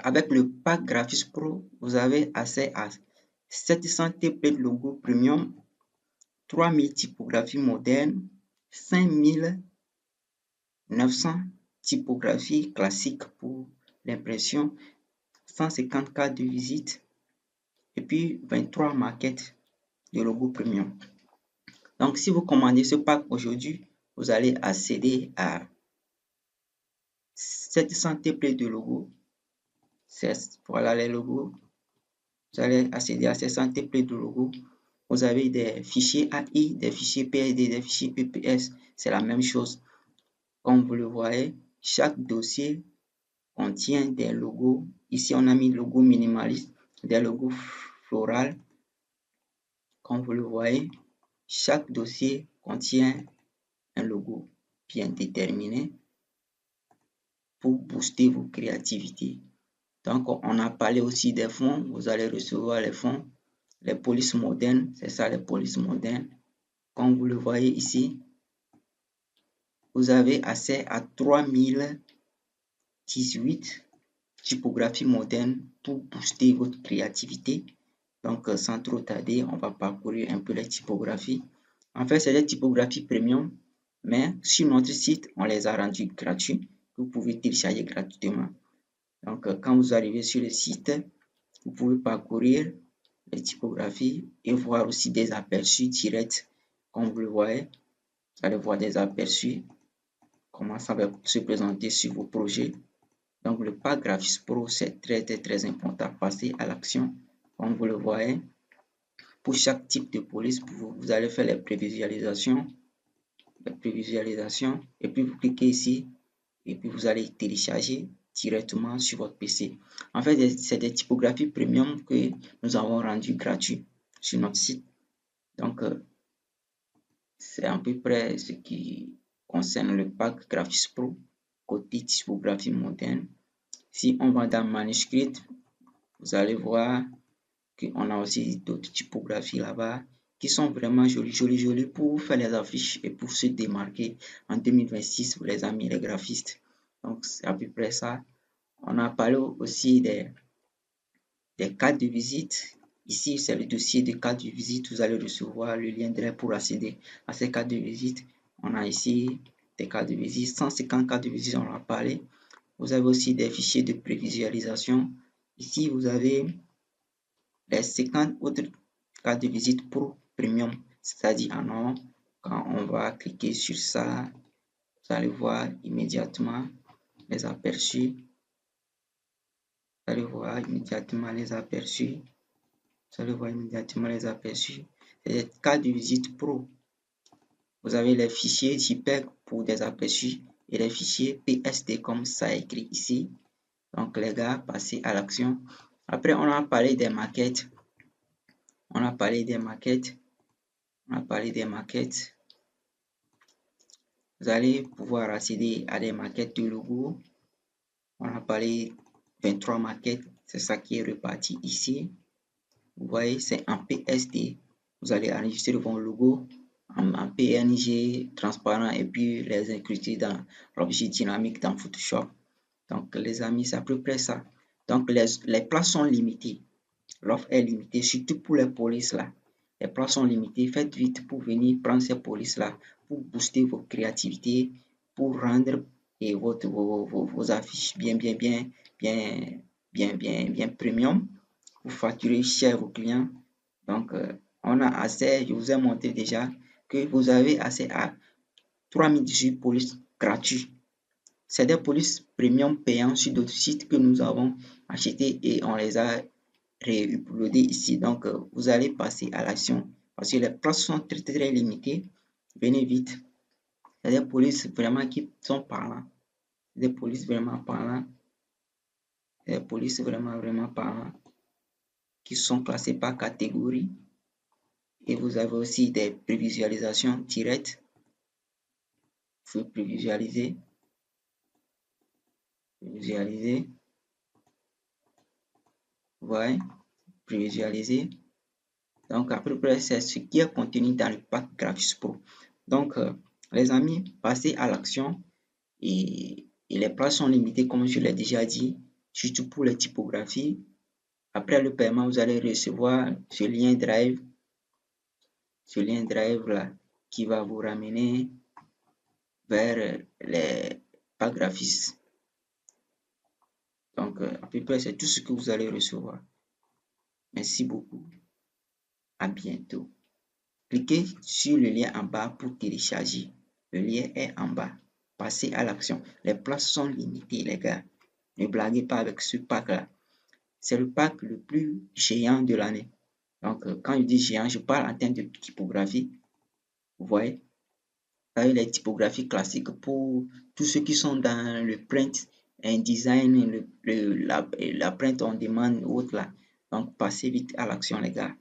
avec le pack Graphics Pro, vous avez accès à 700 templates logo premium, 3000 typographies modernes, 5900 typographies classiques pour l'impression, 150 cartes de visite et puis 23 maquettes de logo premium. Donc, si vous commandez ce pack aujourd'hui, vous allez accéder à 700 templates de logos. Voilà les logos. Vous allez accéder à 700 templates de logos. Vous avez des fichiers AI, des fichiers PSD, des fichiers PPS. C'est la même chose. Comme vous le voyez, chaque dossier contient des logos. Ici, on a mis logo minimaliste, des logos floraux. Comme vous le voyez, chaque dossier contient un logo bien déterminé pour booster vos créativités. Donc, on a parlé aussi des fonds. Vous allez recevoir les fonds, les polices modernes. C'est ça, les polices modernes. Comme vous le voyez ici, vous avez accès à 3018 typographies modernes pour booster votre créativité. Donc, sans trop tarder, on va parcourir un peu les typographies. En fait, c'est des typographies premium, mais sur notre site, on les a rendues gratuites. Vous pouvez télécharger gratuitement. Donc, quand vous arrivez sur le site, vous pouvez parcourir les typographies et voir aussi des aperçus directs. Comme vous le voyez, vous allez voir des aperçus, comment ça va se présenter sur vos projets. Donc, le pack Graphics Pro, c'est très important. Passer à l'action. Comme vous le voyez, pour chaque type de police, vous allez faire les prévisualisations, et puis vous cliquez ici, et puis vous allez télécharger directement sur votre PC. En fait, c'est des typographies premium que nous avons rendues gratuites sur notre site. Donc, c'est à peu près ce qui concerne le pack Graphics Pro côté typographie moderne. Si on va dans manuscrit, vous allez voir qu'on a aussi d'autres typographies là-bas qui sont vraiment jolies pour faire les affiches et pour se démarquer en 2026 pour les amis les graphistes. Donc, c'est à peu près ça. On a parlé aussi des cartes de visite. Ici, c'est le dossier de cartes de visite. Vous allez recevoir le lien direct pour accéder à ces cartes de visite. On a ici des cartes de visite, 150 cartes de visite, on en a parlé. Vous avez aussi des fichiers de prévisualisation. Ici, vous avez les 50 autres cartes de visite Pro Premium, c'est-à-dire en or. Quand on va cliquer sur ça, vous allez voir immédiatement les aperçus. Vous allez voir immédiatement les aperçus. C'est des cartes de visite Pro. Vous avez les fichiers JPEG pour des aperçus et les fichiers PSD comme ça écrit ici. Donc les gars, passez à l'action. Après, on a parlé des maquettes. Vous allez pouvoir accéder à des maquettes de logo. On a parlé 23 maquettes. C'est ça qui est reparti ici. Vous voyez, c'est en PSD. Vous allez enregistrer vos logos en PNG transparent et puis les incruster dans l'objet dynamique dans Photoshop. Donc, les amis, c'est à peu près ça. Donc, les places sont limitées. L'offre est limitée, surtout pour les polices là. Les places sont limitées. Faites vite pour venir prendre ces polices là, pour booster vos créativités, pour rendre et vos affiches bien premium, pour facturer cher vos clients. Donc, on a accès, je vous ai montré déjà que vous avez accès à 3018 polices gratuites. C'est des polices premium payants sur d'autres sites que nous avons achetés et on les a réuploadés ici. Donc, vous allez passer à l'action parce que les places sont très limitées. Venez vite. C'est des polices vraiment qui sont parlants. Des polices vraiment parlants. Des polices vraiment parlants qui sont classées par catégorie. Et vous avez aussi des prévisualisations directes. Vous pouvez prévisualiser. Ouais, prévisualiser. Donc, à peu près, c'est ce qui est contenu dans le pack Graphics Pro. Donc, les amis, passez à l'action et les places sont limitées, comme je l'ai déjà dit. surtout pour les typographies. Après le paiement, vous allez recevoir ce lien Drive là qui va vous ramener vers les packs graphistes. Donc, à peu près, c'est tout ce que vous allez recevoir. Merci beaucoup. À bientôt. Cliquez sur le lien en bas pour télécharger. Le lien est en bas. Passez à l'action. Les places sont limitées, les gars. Ne blaguez pas avec ce pack-là. C'est le pack le plus géant de l'année. Donc, quand je dis géant, je parle en termes de typographie. Vous voyez? Les typographies classiques pour tous ceux qui sont dans le print design, la print on demande, autre là. Donc, passez vite à l'action, les gars.